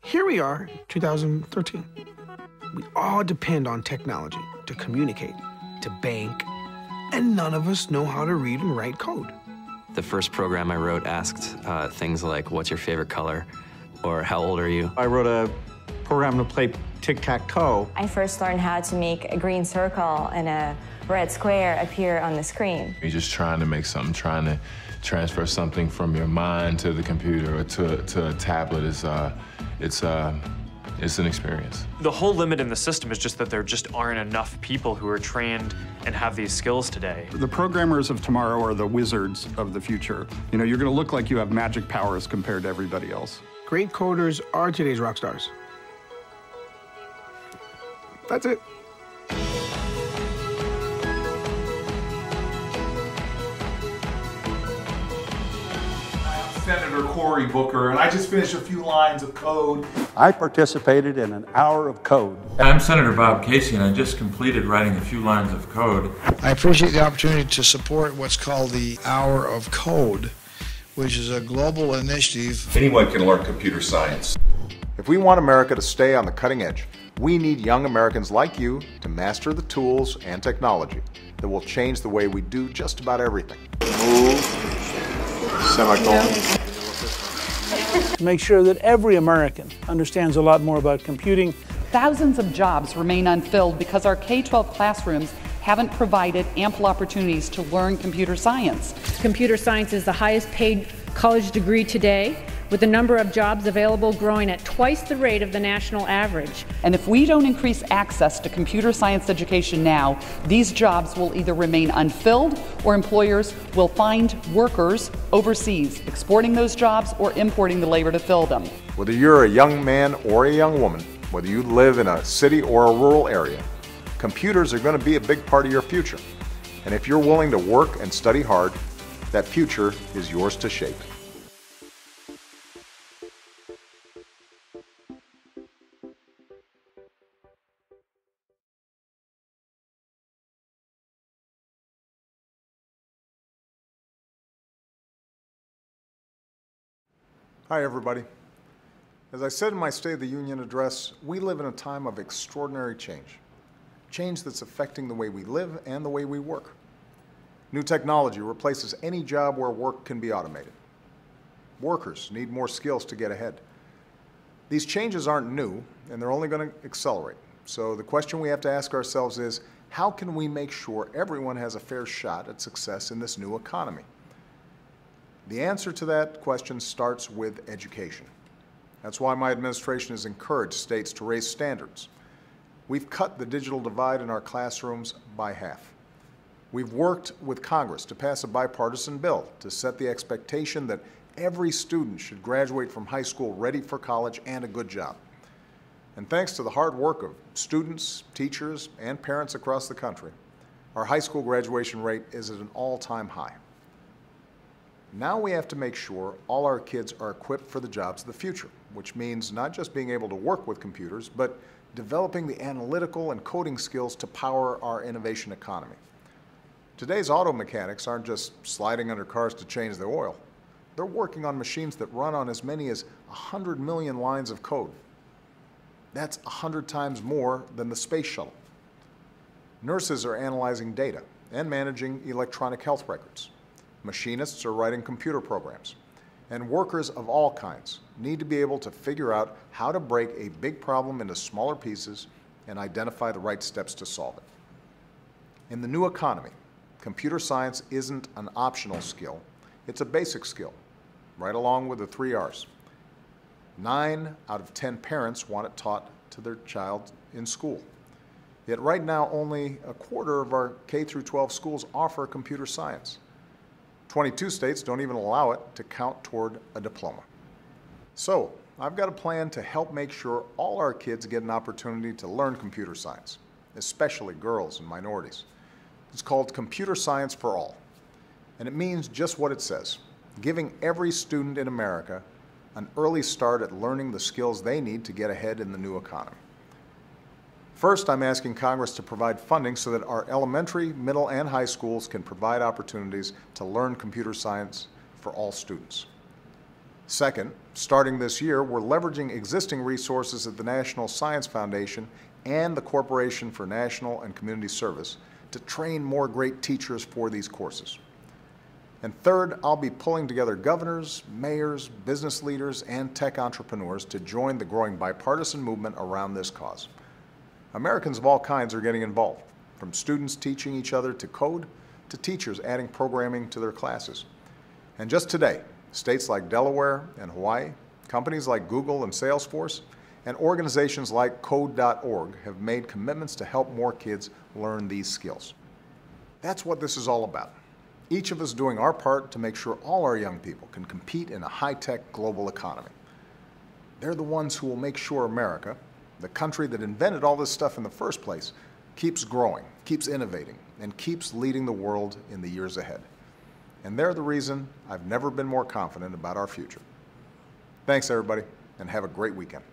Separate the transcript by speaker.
Speaker 1: Here we are, 2013. We all depend on technology to communicate, to bank, and none of us know how to read and write code.
Speaker 2: The first program I wrote asked things like, what's your favorite color? Or how old are you?
Speaker 3: I wrote a program to play tic-tac-toe.
Speaker 4: I first learned how to make a green circle and a red square appear on the screen.
Speaker 5: You're just trying to make something, trying to transfer something from your mind to the computer or to a tablet. It's an experience.
Speaker 6: The whole limit in the system is just that there just aren't enough people who are trained and have these skills today.
Speaker 7: The programmers of tomorrow are the wizards of the future. You know, you're going to look like you have magic powers compared to everybody else.
Speaker 1: Great coders are today's rock stars. That's it.
Speaker 8: Senator Cory Booker, and I just finished a few lines of code.
Speaker 9: I participated in an hour of code.
Speaker 10: I'm Senator Bob Casey, and I just completed writing a few lines of code.
Speaker 11: I appreciate the opportunity to support what's called the Hour of Code, which is a global initiative.
Speaker 8: Anyone can learn computer science.
Speaker 12: If we want America to stay on the cutting edge, we need young Americans like you to master the tools and technology that will change the way we do just about everything. Move. Semicolon.
Speaker 13: Make sure that every American understands a lot more about computing.
Speaker 14: Thousands of jobs remain unfilled because our K-12 classrooms haven't provided ample opportunities to learn computer science.
Speaker 15: Computer science is the highest paid college degree today, with the number of jobs available growing at twice the rate of the national average.
Speaker 14: And if we don't increase access to computer science education now, these jobs will either remain unfilled or employers will find workers overseas, exporting those jobs or importing the labor to fill them.
Speaker 12: Whether you're a young man or a young woman, whether you live in a city or a rural area, computers are going to be a big part of your future. And if you're willing to work and study hard, that future is yours to shape. Hi, everybody. As I said in my State of the Union address, we live in a time of extraordinary change. Change that's affecting the way we live and the way we work. New technology replaces any job where work can be automated. Workers need more skills to get ahead. These changes aren't new, and they're only going to accelerate. So the question we have to ask ourselves is, how can we make sure everyone has a fair shot at success in this new economy? The answer to that question starts with education. That's why my administration has encouraged states to raise standards. We've cut the digital divide in our classrooms by half. We've worked with Congress to pass a bipartisan bill to set the expectation that every student should graduate from high school ready for college and a good job. And thanks to the hard work of students, teachers, and parents across the country, our high school graduation rate is at an all-time high. Now we have to make sure all our kids are equipped for the jobs of the future, which means not just being able to work with computers, but developing the analytical and coding skills to power our innovation economy. Today's auto mechanics aren't just sliding under cars to change the oil. They're working on machines that run on as many as 100 million lines of code. That's 100 times more than the space shuttle. Nurses are analyzing data and managing electronic health records. Machinists are writing computer programs. And workers of all kinds need to be able to figure out how to break a big problem into smaller pieces and identify the right steps to solve it. In the new economy, computer science isn't an optional skill, it's a basic skill, right along with the 3 R's. 9 out of 10 parents want it taught to their child in school. Yet right now, only a quarter of our K-12 schools offer computer science. 22 states don't even allow it to count toward a diploma. So, I've got a plan to help make sure all our kids get an opportunity to learn computer science, especially girls and minorities. It's called Computer Science for All, and it means just what it says, giving every student in America an early start at learning the skills they need to get ahead in the new economy. First, I'm asking Congress to provide funding so that our elementary, middle, and high schools can provide opportunities to learn computer science for all students. Second, starting this year, we're leveraging existing resources at the National Science Foundation and the Corporation for National and Community Service to train more great teachers for these courses. And third, I'll be pulling together governors, mayors, business leaders, and tech entrepreneurs to join the growing bipartisan movement around this cause. Americans of all kinds are getting involved, from students teaching each other to code to teachers adding programming to their classes. And just today, states like Delaware and Hawaii, companies like Google and Salesforce, and organizations like Code.org have made commitments to help more kids learn these skills. That's what this is all about. Each of us doing our part to make sure all our young people can compete in a high-tech global economy. They're the ones who will make sure America, the country that invented all this stuff in the first place, keeps growing, keeps innovating, and keeps leading the world in the years ahead. And they're the reason I've never been more confident about our future. Thanks, everybody, and have a great weekend.